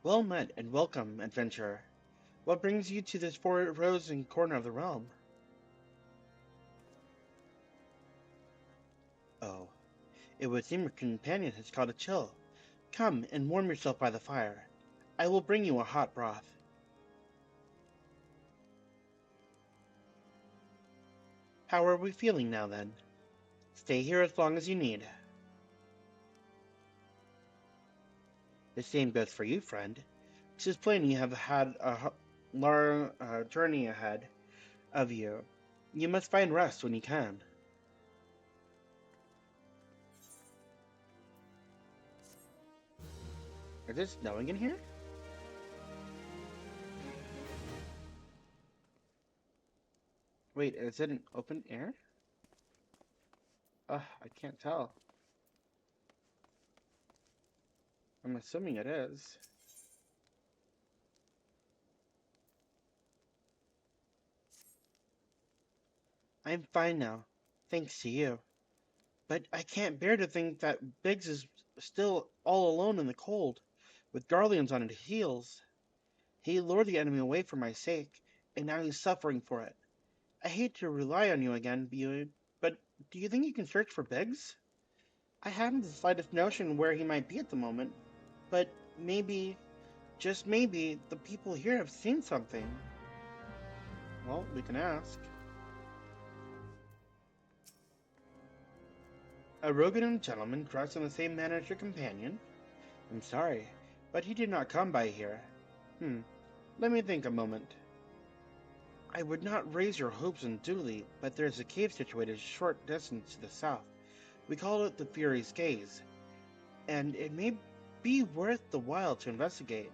Well met and welcome, adventurer. What brings you to this frozen corner of the realm? Oh, it would seem your companion has caught a chill. Come and warm yourself by the fire. I will bring you a hot broth. How are we feeling now, then? Stay here as long as you need. The same goes for you, friend. It is plain you have had a long journey ahead of you. You must find rest when you can. Is it snowing in here? Wait, is it an open air? I can't tell. I'm assuming it is. I'm fine now, thanks to you. But I can't bear to think that Biggs is still all alone in the cold, with Garleons on his heels. He lured the enemy away for my sake, and now he's suffering for it. I hate to rely on you again, but do you think you can search for Biggs? I haven't the slightest notion where he might be at the moment, but maybe, just maybe, the people here have seen something. Well, we can ask. A Rogan gentleman dressed in the same manner as your companion? I'm sorry, but he did not come by here. Let me think a moment. I would not raise your hopes unduly, but there is a cave situated a short distance to the south. We call it the Fury's Gaze, and it may be worth the while to investigate.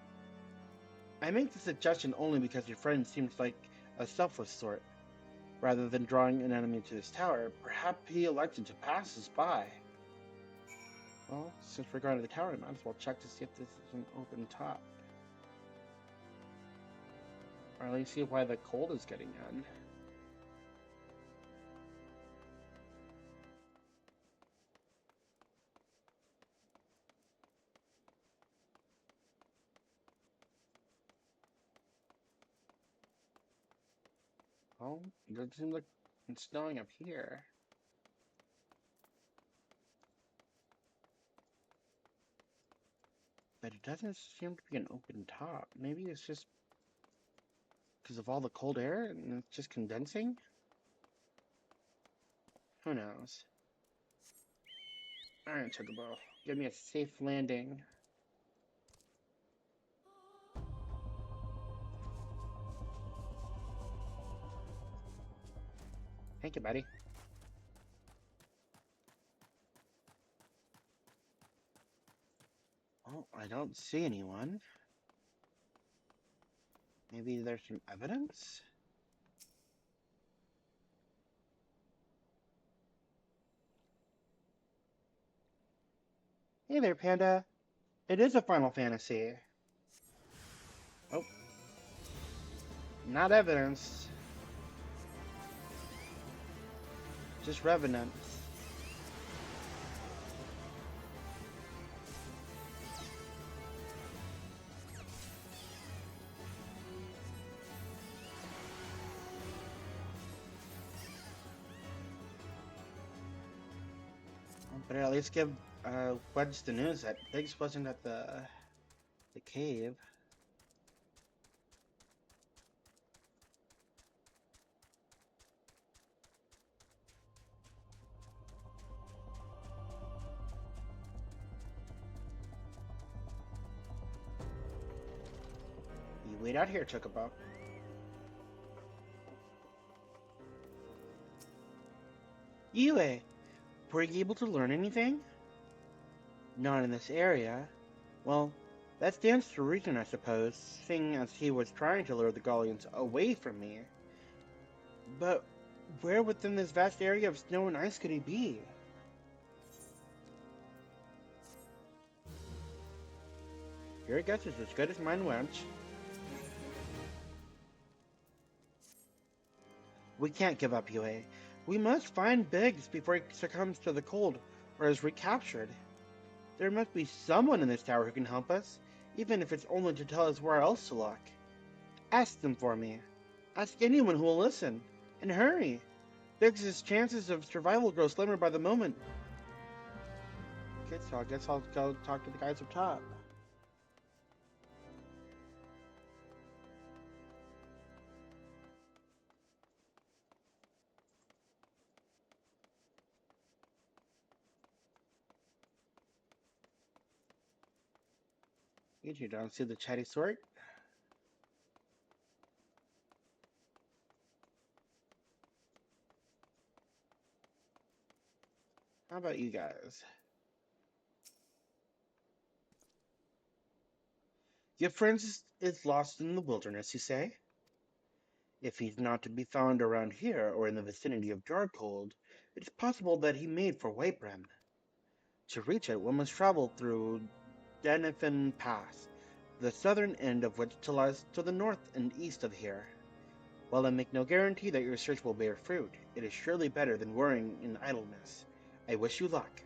I make the suggestion only because your friend seems like a selfless sort. Rather than drawing an enemy to this tower, perhaps he elected to pass us by. Well, since we're going to the tower, I might as well check to see if this is an open top. Or at least see why the cold is getting in. Well, it doesn't seem like it's snowing up here. But it doesn't seem to be an open top. Maybe it's just because of all the cold air and it's just condensing? Who knows? Alright, Chocobo. Give me a safe landing. Thank you, buddy. Oh, I don't see anyone. Maybe there's some evidence? Hey there, Panda. It is a Final Fantasy. Oh, not evidence. Just revenants. But at least give Wedge the news that Biggs wasn't at the cave. You wait out here, Chocobo. Yue, were you able to learn anything? Not in this area. Well, that stands to reason, I suppose, seeing as he was trying to lure the Gallians away from me. But where within this vast area of snow and ice could he be? Your guess is as good as mine, wench. We can't give up, Yue. We must find Biggs before he succumbs to the cold or is recaptured. There must be someone in this tower who can help us. even if it's only to tell us where else to look. Ask them for me. Ask anyone who will listen. And hurry! Biggs' chances of survival grow slimmer by the moment. Okay, so I guess I'll go talk to the guys up top. You don't see the chatty sort? How about you guys? Your friend is lost in the wilderness, you say? If he's not to be found around here or in the vicinity of Darkhold, it's possible that he made for Whitebrim. To reach it, one must travel through Denifin Pass, the southern end of which lies to the north and east of here. While I make no guarantee that your search will bear fruit, it is surely better than worrying in idleness. I wish you luck.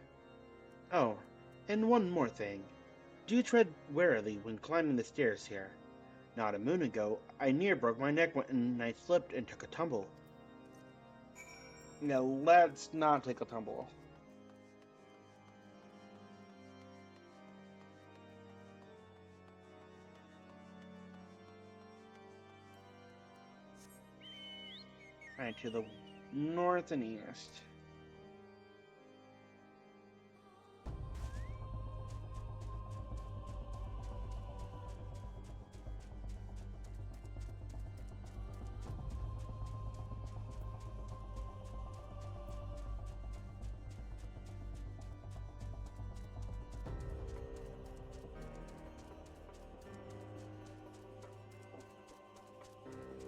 Oh, and one more thing. Do tread warily when climbing the stairs here. Not a moon ago, I near broke my neck when I slipped and took a tumble. Now let's not take a tumble. Alright, to the north and east.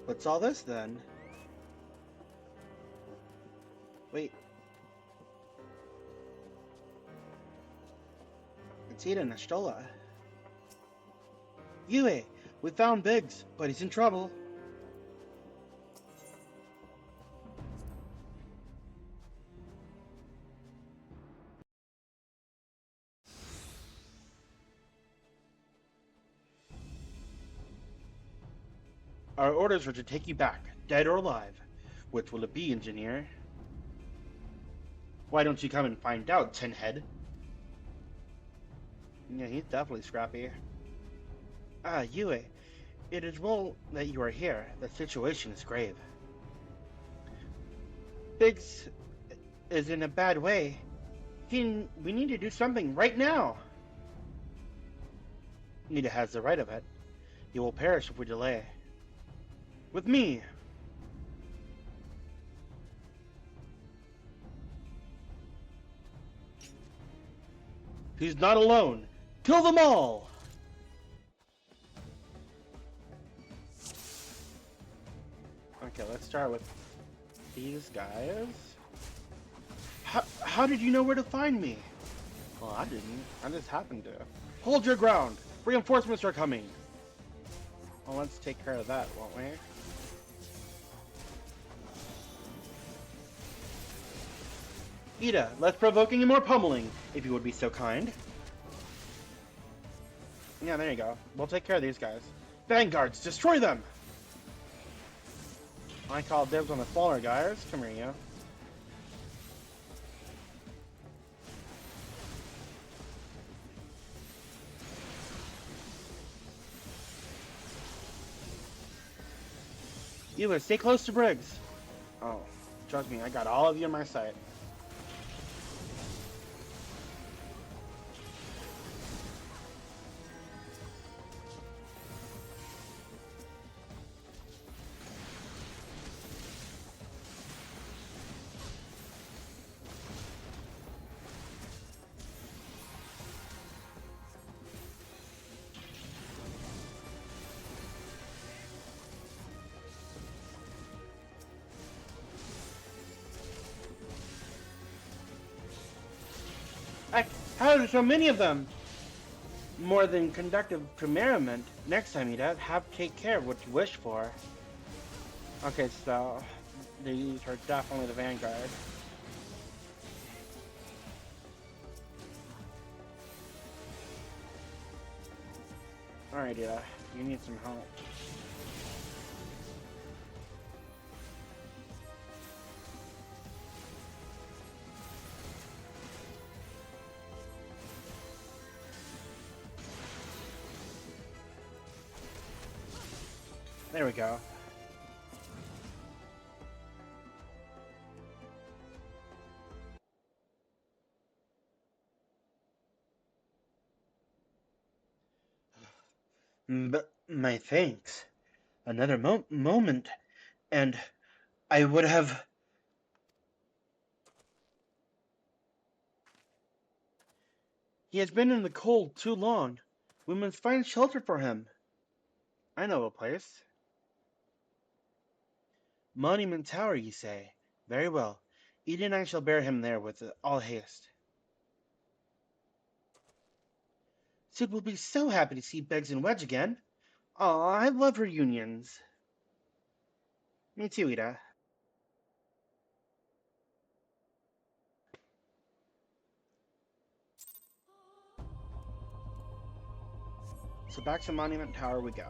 What's all this then? Wait. It's Ida Nastola. Yue, we found Biggs, but he's in trouble. Our orders are to take you back, dead or alive. Which will it be, engineer? Why don't you come and find out, Tinhead? Yeah, he's definitely scrappy. Ah, Yue, it is well that you are here. The situation is grave. Biggs is in a bad way. We need to do something right now. Nita has the right of it. He will perish if we delay. With me! He's not alone! Kill them all! Okay, let's start with these guys. How did you know where to find me? Well, I didn't. I just happened to. Hold your ground! Reinforcements are coming! Well, let's take care of that, won't we? Ida, less provoking and more pummeling, if you would be so kind. Yeah, there you go. We'll take care of these guys. Vanguards, destroy them! I call dibs on the smaller guys. Come here, you. You stay close to Briggs. Oh, trust me, I got all of you in my sight. How are there so many of them? More than conductive to merriment. Next time you'd have take care of what you wish for. Okay, so these are definitely the Vanguard. Alright, you need some help. There we go. But my thanks. Another moment, and I would have... He has been in the cold too long. We must find shelter for him. I know a place. Monument Tower, you say? Very well. Eden and I shall bear him there with all haste. Sid will be so happy to see Beggs and Wedge again. Aw, I love reunions. Me too, Ida. So back to Monument Tower we go.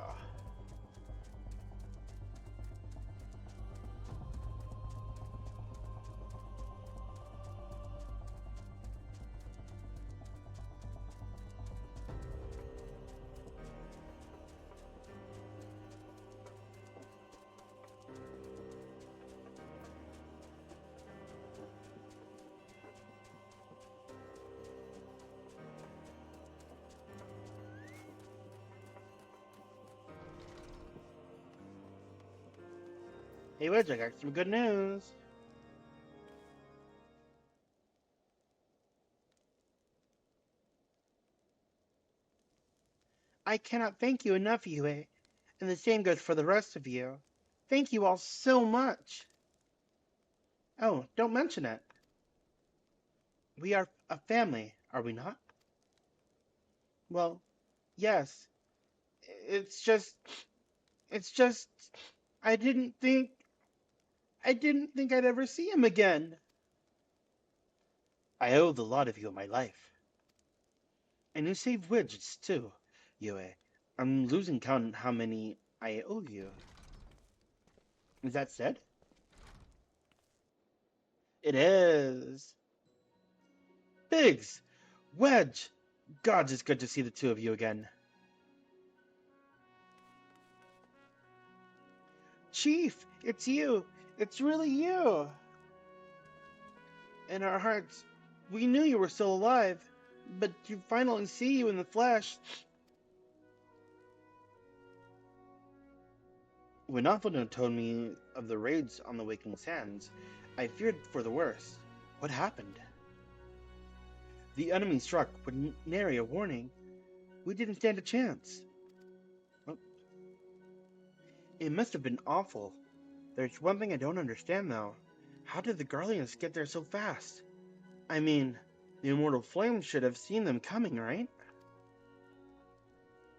Hey Wedge, I got some good news. I cannot thank you enough, Yue, and the same goes for the rest of you. Thank you all so much. Oh, don't mention it. We are a family, are we not? Well, yes. It's just... It's just... I didn't think I'd ever see him again. I owe the lot of you my life. And you saved Widgets, too, Yue. I'm losing count how many I owe you. Is that said? It is. Biggs! Wedge! Gods, it's good to see the two of you again. Chief, it's you. It's really you. In our hearts, we knew you were still alive, but to finally see you in the flesh... When Alphino told me of the raids on the Waking Sands, I feared for the worst. What happened? The enemy struck with nary a warning. We didn't stand a chance. Well, it must have been awful. There's one thing I don't understand, though. How did the Guardians get there so fast? I mean, the Immortal Flame should have seen them coming, right?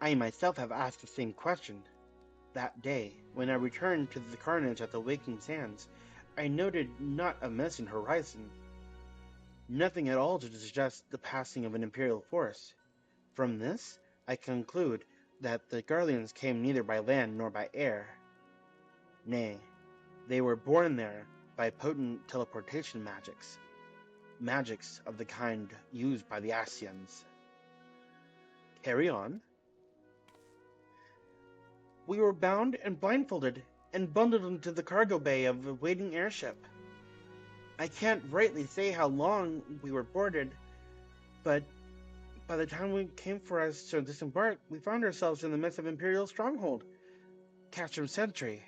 I myself have asked the same question. That day, when I returned to the carnage at the Waking Sands, I noted not a missing horizon. Nothing at all to suggest the passing of an Imperial force. From this, I conclude that the Guardians came neither by land nor by air. Nay, they were born there by potent teleportation magics. Magics of the kind used by the Asians. Carry on. We were bound and blindfolded and bundled into the cargo bay of a waiting airship. I can't rightly say how long we were boarded, but by the time we came for us to disembark, we found ourselves in the midst of Imperial stronghold, Castrum Sentry.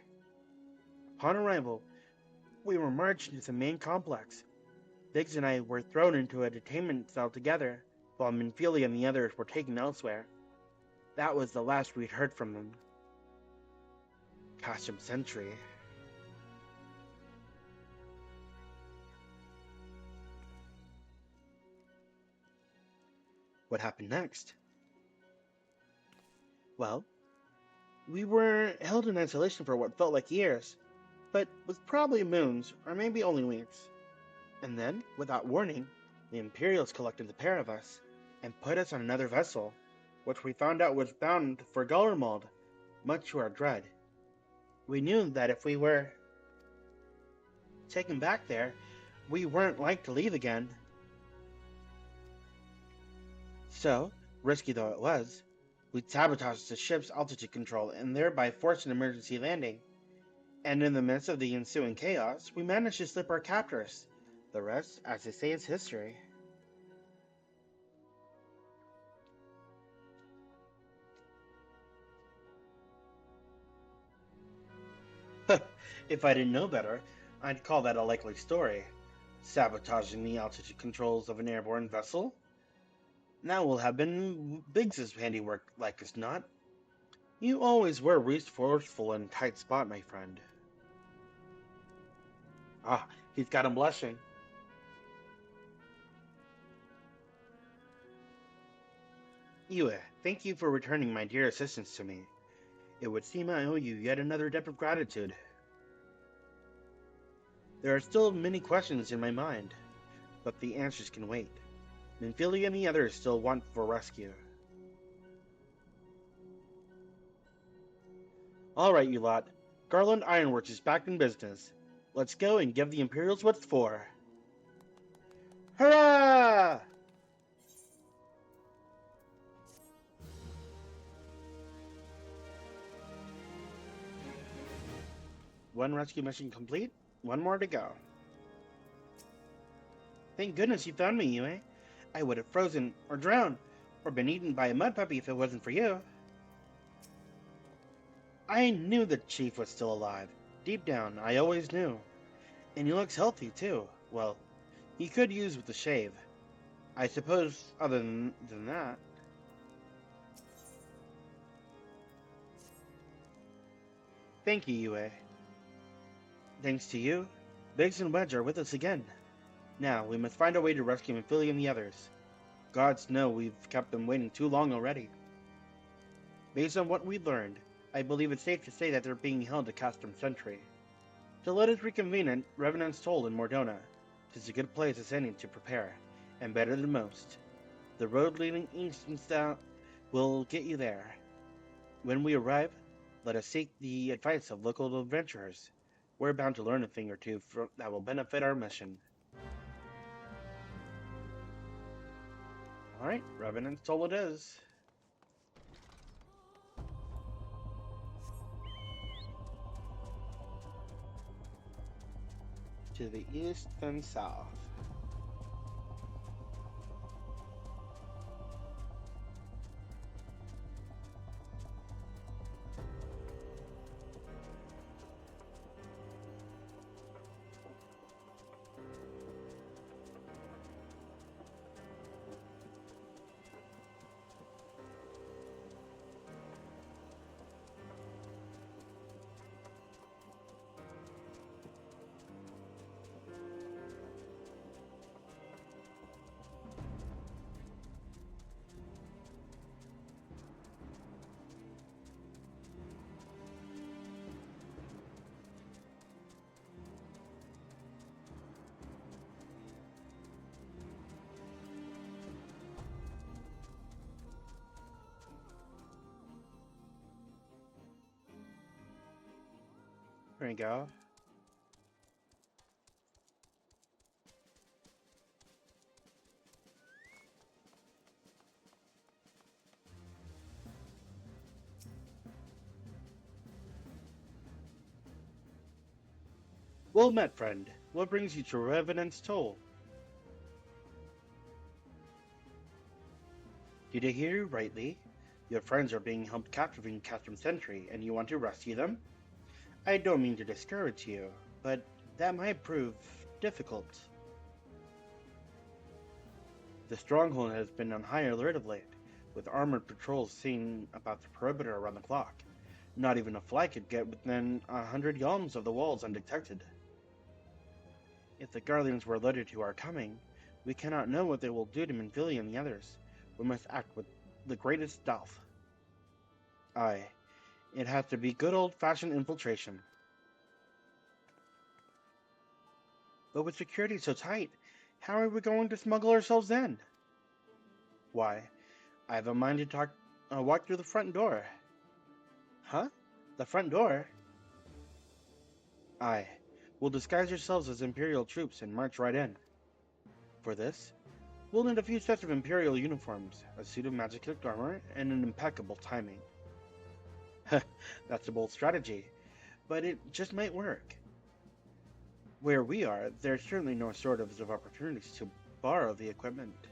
Upon arrival, we were marched into the main complex. Biggs and I were thrown into a detainment cell together, while Minfili and the others were taken elsewhere. That was the last we'd heard from them. Castrum Sentry. What happened next? Well, we were held in isolation for what felt like years, but was probably moons, or maybe only weeks. And then, without warning, the Imperials collected the pair of us, and put us on another vessel, which we found out was bound for Gullermold, much to our dread. We knew that if we were taken back there, we weren't like to leave again. So, risky though it was, we sabotaged the ship's altitude control and thereby forced an emergency landing. And in the midst of the ensuing chaos, we managed to slip our captors. The rest, as they say, is history. If I didn't know better, I'd call that a likely story. Sabotaging the altitude controls of an airborne vessel? That will have been Biggs's handiwork, like as not. You always were resourceful in a tight spot, my friend. Ah, he's got him blushing. Yue, thank you for returning my dear assistance to me. It would seem I owe you yet another debt of gratitude. There are still many questions in my mind, but the answers can wait. Minfilia and the others still want for rescue. All right, you lot. Garland Ironworks is back in business. Let's go and give the Imperials what it's for. Hurrah! One rescue mission complete. One more to go. Thank goodness you found me, Yue. I would have frozen, or drowned, or been eaten by a mud puppy if it wasn't for you. I knew the chief was still alive. Deep down, I always knew. And he looks healthy, too. Well, he could use with a shave. I suppose, other than that... Thank you, Yue. Thanks to you, Biggs and Wedge are with us again. Now, we must find a way to rescue Minfilia and the others. Gods know we've kept them waiting too long already. Based on what we've learned, I believe it's safe to say that they're being held at Castrum Sentry. So let us reconvene at Revenant's Toll in Mordona. 'Tis a good place as any to prepare, and better than most. The road leading east and south will get you there. When we arrive, let us seek the advice of local adventurers. We're bound to learn a thing or two that will benefit our mission. Alright, Revenant's Toll it is. To the east and south. There you go. Well met, friend. What brings you to Revenant's Toll? Did I hear you rightly? Your friends are being held captive in Castrum Sentry, and you want to rescue them? I don't mean to discourage you, but that might prove difficult. The stronghold has been on high alert of late, with armored patrols seen about the perimeter around the clock. Not even a fly could get within 100 yalms of the walls undetected. If the Guardians were alerted to our coming, we cannot know what they will do to Minfilia and the others. We must act with the greatest stealth. Aye, it has to be good old-fashioned infiltration. But with security so tight, how are we going to smuggle ourselves in? Why, I have a mind to talk I'll walk through the front door. Huh? The front door? Aye. We'll disguise yourselves as Imperial troops and march right in. For this, we'll need a few sets of Imperial uniforms, a suit of magic armor, and an impeccable timing. That's a bold strategy, but it just might work. Where we are, there's certainly no shortage of opportunities to borrow the equipment.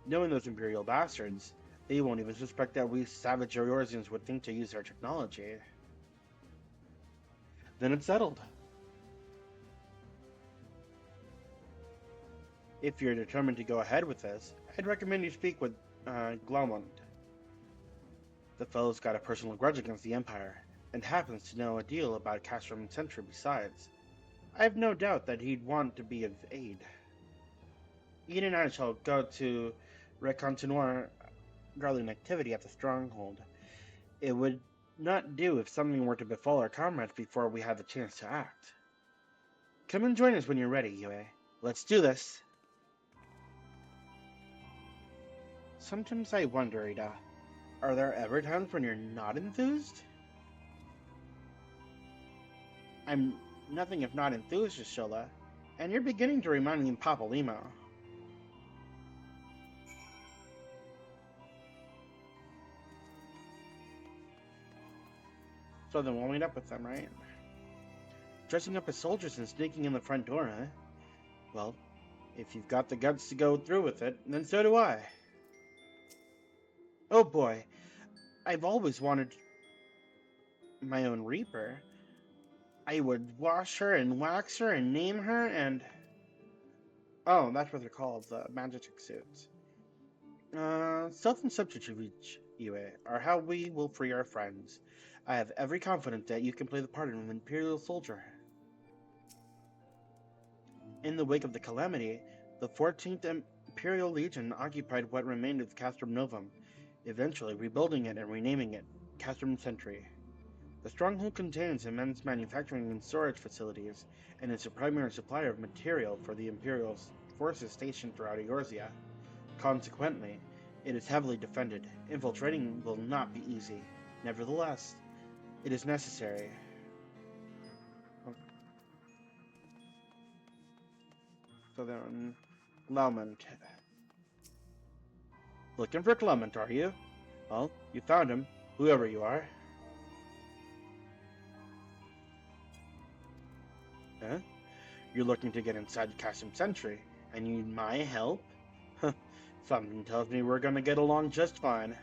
Knowing those Imperial bastards, they won't even suspect that we savage Eorzeans would think to use their technology. Then it's settled. If you're determined to go ahead with this, I'd recommend you speak with Glaumont. The fellow's got a personal grudge against the Empire, and happens to know a deal about Castrum Sentry besides. I have no doubt that he'd want to be of aid. Ian and I shall go to reconnoiter guarding activity at the stronghold. It would not do if something were to befall our comrades before we had the chance to act. Come and join us when you're ready, Yue. Let's do this! Sometimes I wonder, Ida, are there ever times when you're not enthused? I'm nothing if not enthused, Shola, and you're beginning to remind me of Papa Limo. So then we'll meet up with them, right? Dressing up as soldiers and sneaking in the front door, huh? Well, if you've got the guts to go through with it, then so do I. Oh boy, I've always wanted my own Reaper. I would wash her and wax her and name her and... Oh, that's what they're called, the magic suits. Stealth and subterfuge, Yue, are how we will free our friends. I have every confidence that you can play the part of an Imperial soldier. In the wake of the calamity, the 14th Imperial Legion occupied what remained of Castrum Novum, eventually rebuilding it and renaming it Castrum Sentry. The stronghold contains immense manufacturing and storage facilities, and is a primary supplier of material for the Imperial forces stationed throughout Eorzea. Consequently, it is heavily defended. Infiltrating will not be easy. Nevertheless, it is necessary. So then, Glaumont. Looking for Clement, are you? Well, you found him, whoever you are. Huh? You're looking to get inside the Castrum Sentry, and you need my help? Something tells me we're gonna get along just fine.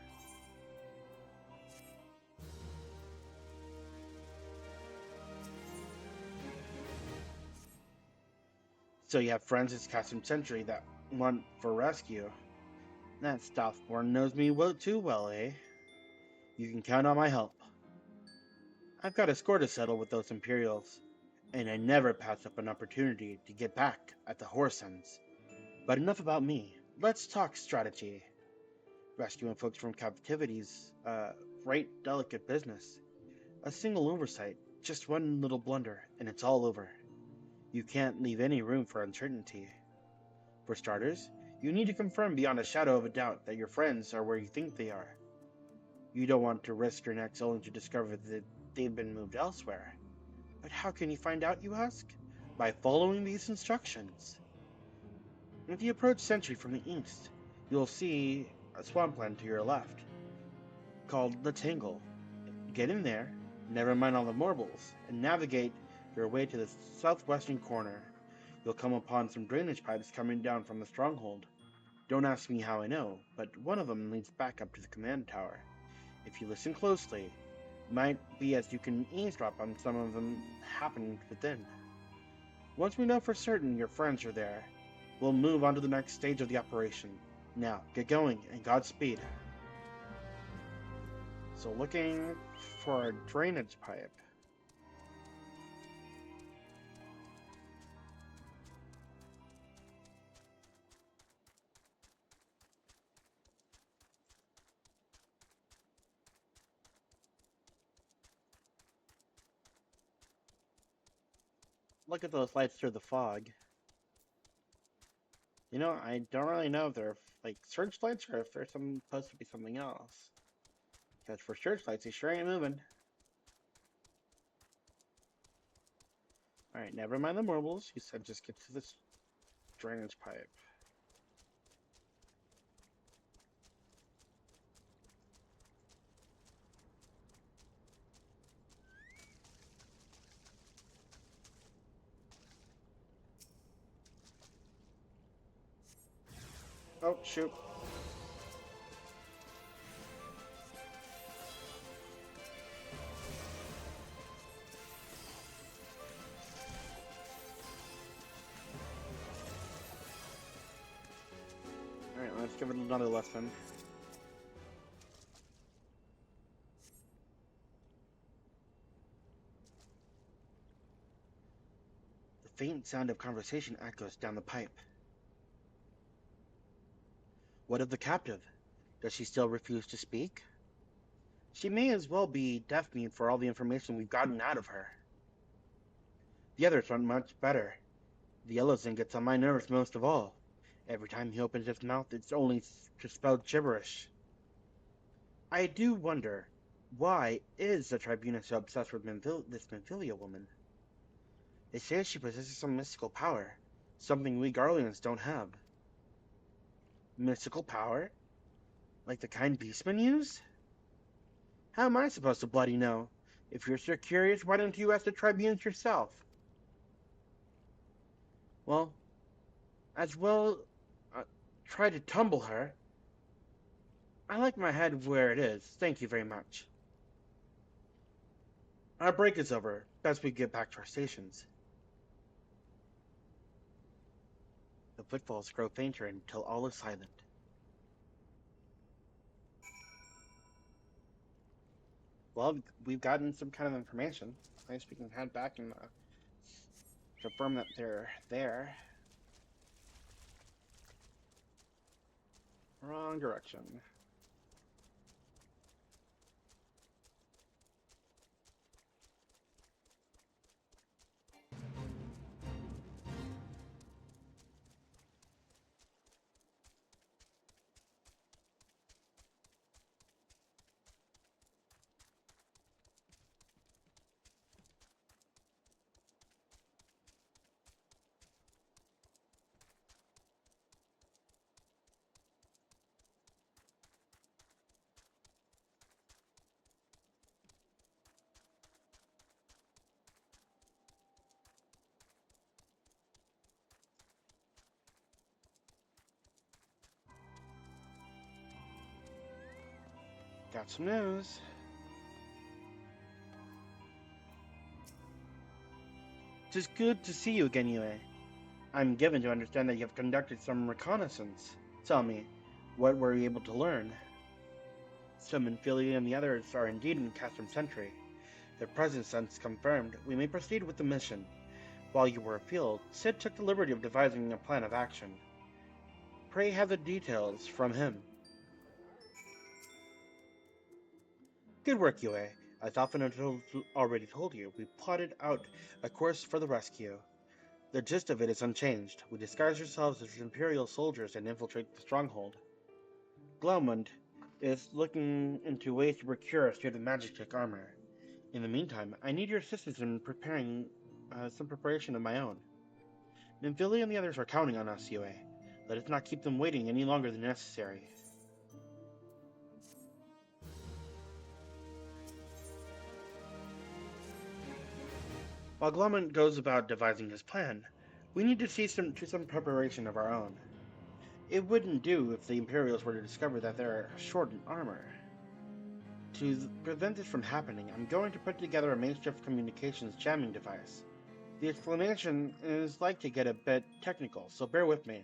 So you have friends at Castrum Sentry that want for rescue. That Stothborn knows me too well, eh? You can count on my help. I've got a score to settle with those Imperials, and I never pass up an opportunity to get back at the Horsens. But enough about me. Let's talk strategy. Rescuing folks from captivity's right delicate business. A single oversight, just one little blunder, and it's all over. You can't leave any room for uncertainty. For starters, you need to confirm beyond a shadow of a doubt that your friends are where you think they are. You don't want to risk your necks only to discover that they've been moved elsewhere. But how can you find out, you ask? By following these instructions. If you approach Sentry from the east, you'll see a swampland to your left, called the Tangle. Get in there, never mind all the marbles, and navigate your way to the southwestern corner. You'll come upon some drainage pipes coming down from the stronghold. Don't ask me how I know, but one of them leads back up to the command tower. If you listen closely, it might be as you can eavesdrop on some of them happening within. Once we know for certain your friends are there, we'll move on to the next stage of the operation. Now, get going, and Godspeed. So looking for a drainage pipe. Look at those lights through the fog. I don't really know if they're like searchlights or if they're supposed to be something else. Because for searchlights, they sure ain't moving. Alright, never mind the marbles. You said just get to this drainage pipe. Oh, shoot. Alright, let's give it another lesson. The faint sound of conversation echoes down the pipe. What of the captive? Does she still refuse to speak? She may as well be deaf-mute for all the information we've gotten out of her. The others aren't much better. The yellow thing gets on my nerves most of all. Every time he opens his mouth, it's only to spell gibberish. I do wonder, why is the Tribuna so obsessed with this Minfilia woman? They say she possesses some mystical power, something we Garleans don't have. Mystical power? Like the kind beastmen use? How am I supposed to bloody know? If you're so curious, why don't you ask the Tribunes yourself? Well, as well, try to tumble her. I like my head where it is, thank you very much. Our break is over. Best we get back to our stations. The footfalls grow fainter until all is silent. Well, we've gotten some kind of information. I guess we can head back and confirm that they're there. Wrong direction. Got some news. It's good to see you again, Yue. I'm given to understand that you have conducted some reconnaissance. Tell me, what were you able to learn? Some Infiltration and the others are indeed in Castrum Sentry. Their presence since confirmed, we may proceed with the mission. While you were afield, Sid took the liberty of devising a plan of action. Pray have the details from him. Good work, Yue. As often already told you, we plotted out a course for the rescue. The gist of it is unchanged. We disguise ourselves as Imperial soldiers and infiltrate the stronghold. Glaumund is looking into ways to procure a suit of Magitech armor. In the meantime, I need your assistance in preparing some preparation of my own. Minfilia and the others are counting on us, Yue. Let us not keep them waiting any longer than necessary. While Glaumund goes about devising his plan, we need to see some preparation of our own. It wouldn't do if the Imperials were to discover that they're short in armor. To prevent this from happening, I'm going to put together a makeshift communications jamming device. The explanation is like to get a bit technical, so bear with me.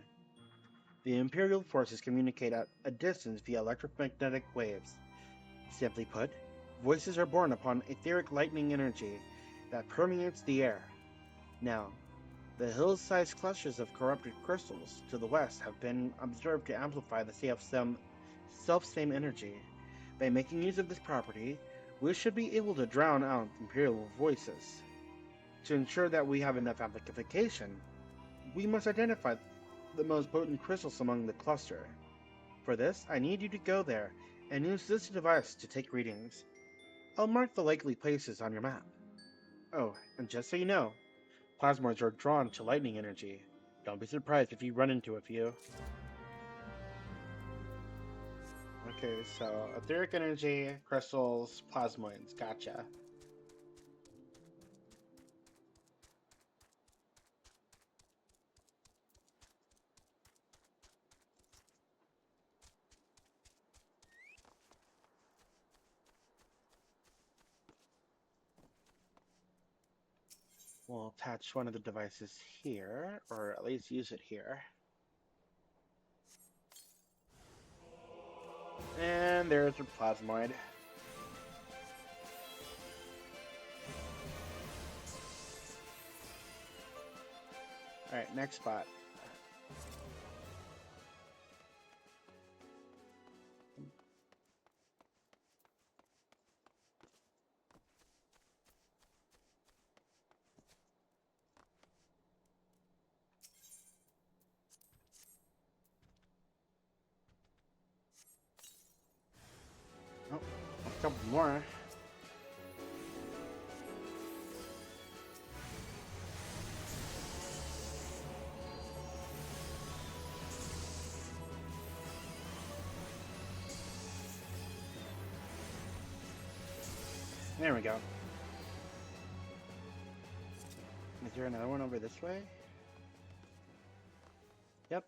The Imperial forces communicate at a distance via electromagnetic waves. Simply put, voices are born upon etheric lightning energy that permeates the air. Now, the hill-sized clusters of corrupted crystals to the west have been observed to amplify the self-same energy. By making use of this property, we should be able to drown out Imperial voices. To ensure that we have enough amplification, we must identify the most potent crystals among the cluster. For this, I need you to go there and use this device to take readings. I'll mark the likely places on your map. Oh, and just so you know, plasmoids are drawn to lightning energy. Don't be surprised if you run into a few. Okay, so etheric energy, crystals, plasmoids, gotcha. We'll attach one of the devices here, or at least use it here. And there's your plasmoid. Alright, next spot. Oh, a couple more. There we go. Is there another one over this way? Yep.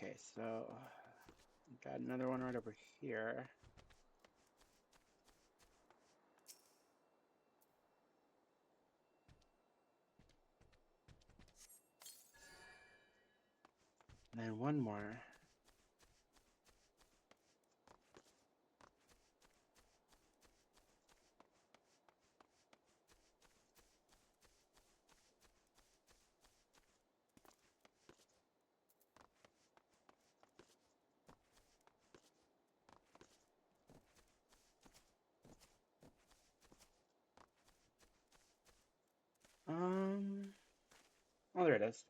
Okay, so got another one right over here. And then one more. Oh, there it is.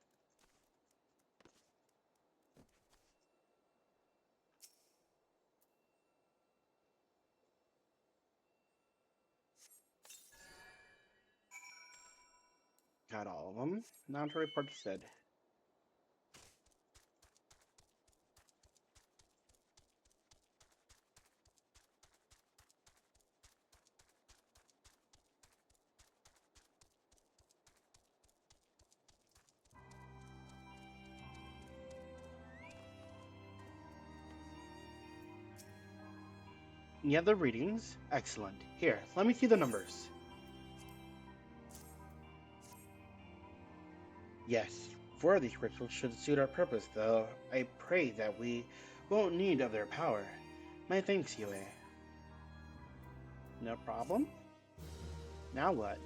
Got all of them. Now to report to Sid. You have the readings? Excellent. Here, let me see the numbers. Yes, 4 of these crystals should suit our purpose, though I pray that we won't need of their power. My thanks, Yue. No problem? Now what?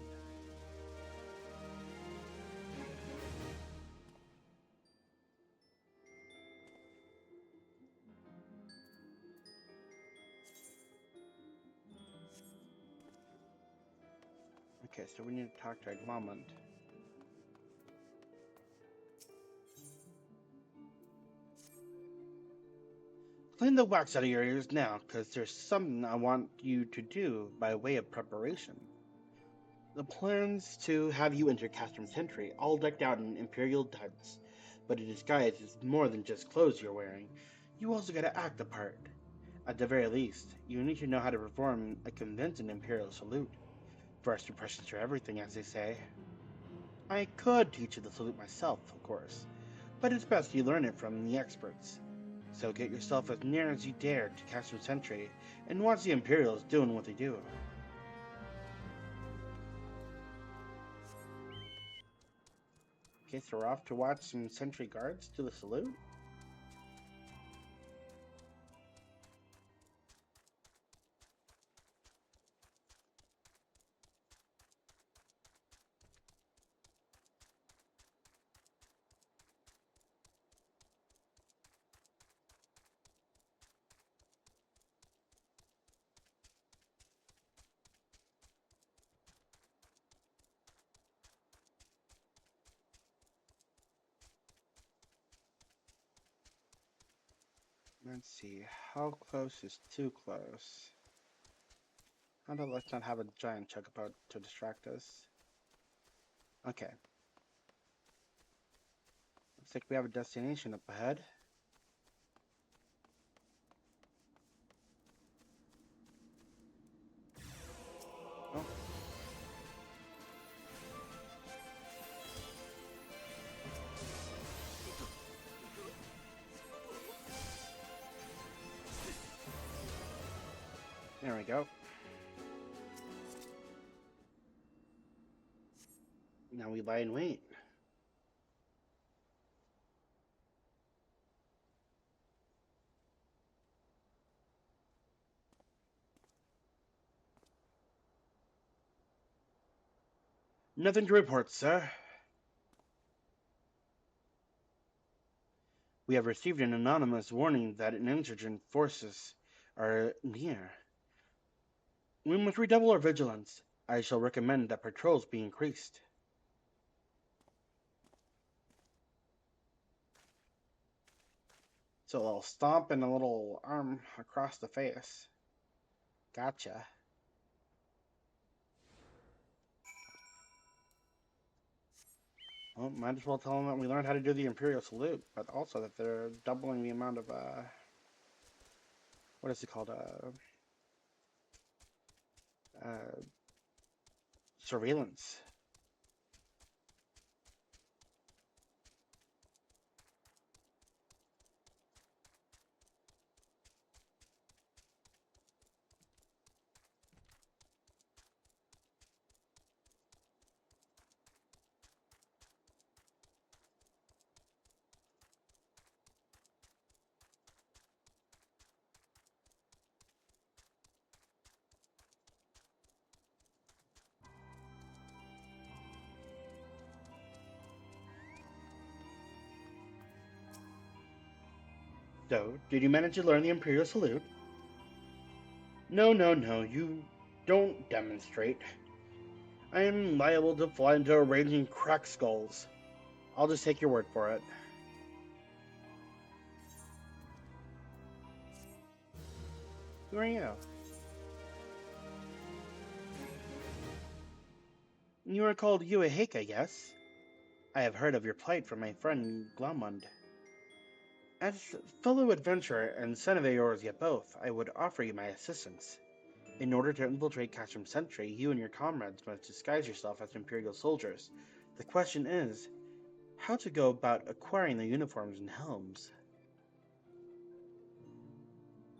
Okay, so we need to talk to Agmamont. Clean the wax out of your ears now, because there's something I want you to do by way of preparation. The plans to have you enter Castrum Sentry, all decked out in Imperial duds. But a disguise is more than just clothes you're wearing. You also gotta act the part. At the very least, you need to know how to perform a convincing Imperial salute. First impressions are everything, as they say. I could teach you the salute myself, of course, but it's best you learn it from the experts. So get yourself as near as you dare to Castrum Sentry and watch the Imperials doing what they do. Okay, so we're off to watch some sentry guards do the salute. Let's see, how close is too close? How about let's not have a giant chocobo to distract us. Okay. Looks like we have a destination up ahead. Oh. There we go. Now we lie in wait. Nothing to report, sir. We have received an anonymous warning that insurgent forces are near. We must redouble our vigilance. I shall recommend that patrols be increased. So a little stomp and a little arm across the face. Gotcha. Well, might as well tell them that we learned how to do the Imperial Salute, but also that they're doubling the amount of, what is it called, surveillance. So, did you manage to learn the Imperial Salute? No, no, no, you don't demonstrate. I am liable to fly into a raging crack skulls. I'll just take your word for it. Who are you? You are called Uehaka, yes? I have heard of your plight from my friend Glomund. As fellow adventurer and son of Eor's yet both, I would offer you my assistance. In order to infiltrate Castrum Sentry, you and your comrades must disguise yourself as Imperial soldiers. The question is, how to go about acquiring the uniforms and helms?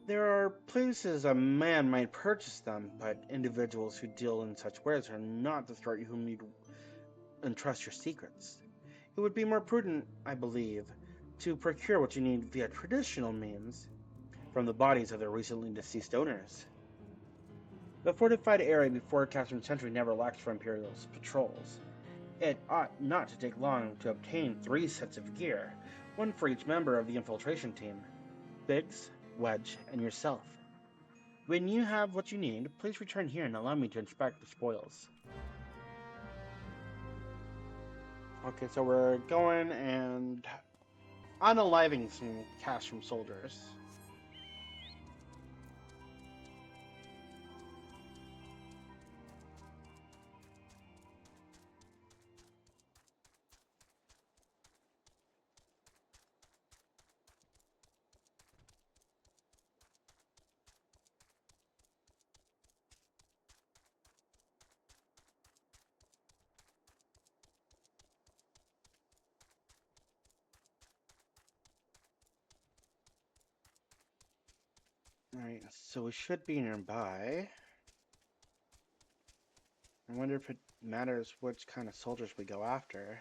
There are places a man might purchase them, but individuals who deal in such wares are not the sort whom you'd entrust your secrets. It would be more prudent, I believe, to procure what you need via traditional means from the bodies of their recently deceased owners. The fortified area before Castrum Sentry never lacked for Imperial's patrols. It ought not to take long to obtain 3 sets of gear, one for each member of the infiltration team. Biggs, Wedge, and yourself. When you have what you need, please return here and allow me to inspect the spoils. Okay, so we're going and unaliving some Castrum soldiers. Alright, so we should be nearby. I wonder if it matters which kind of soldiers we go after.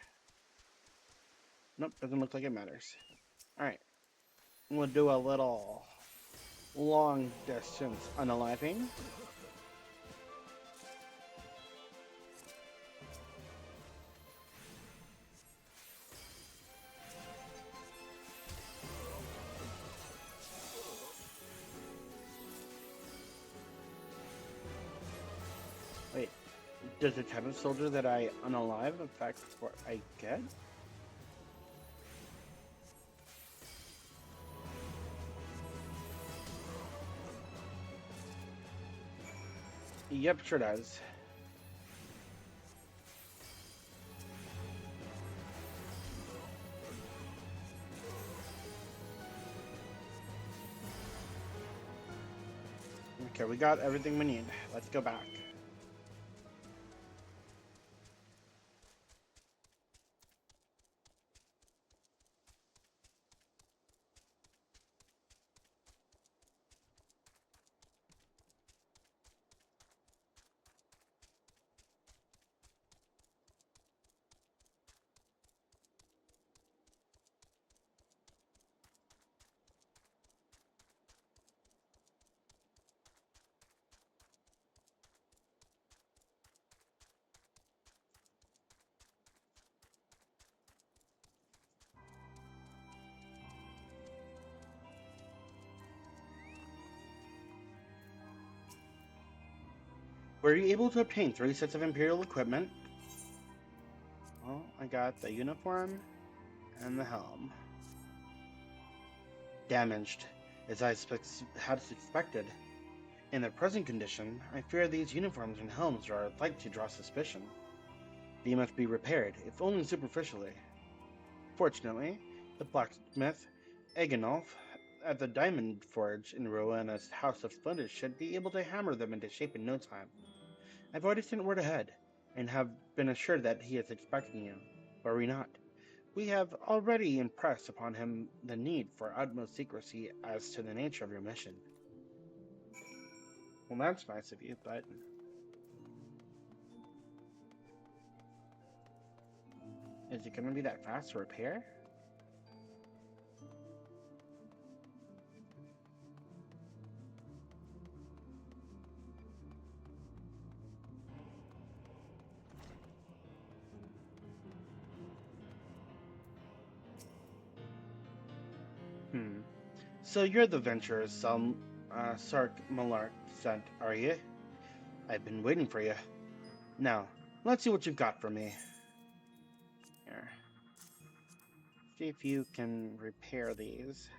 Nope, doesn't look like it matters. Alright, we'll do a little long distance unaliving. Wait, does the type of soldier that I unalive affect what I get? Yep, sure does. Okay, we got everything we need. Let's go back. Were you able to obtain 3 sets of Imperial equipment? Well, I got the uniform and the helm. Damaged, as I had expected. In their present condition, I fear these uniforms and helms are likely to draw suspicion. They must be repaired, if only superficially. Fortunately, the blacksmith, Eganolf, at the Diamond Forge in Rowena's House of Splendors should be able to hammer them into shape in no time. I've already sent word ahead, and have been assured that he is expecting you. Worry not. We have already impressed upon him the need for utmost secrecy as to the nature of your mission. Well, that's nice of you, but... Is it going to be that fast to repair? So you're the venturers Sark Malark sent, are you? I've been waiting for you. Now, let's see what you've got for me. Here. See if you can repair these.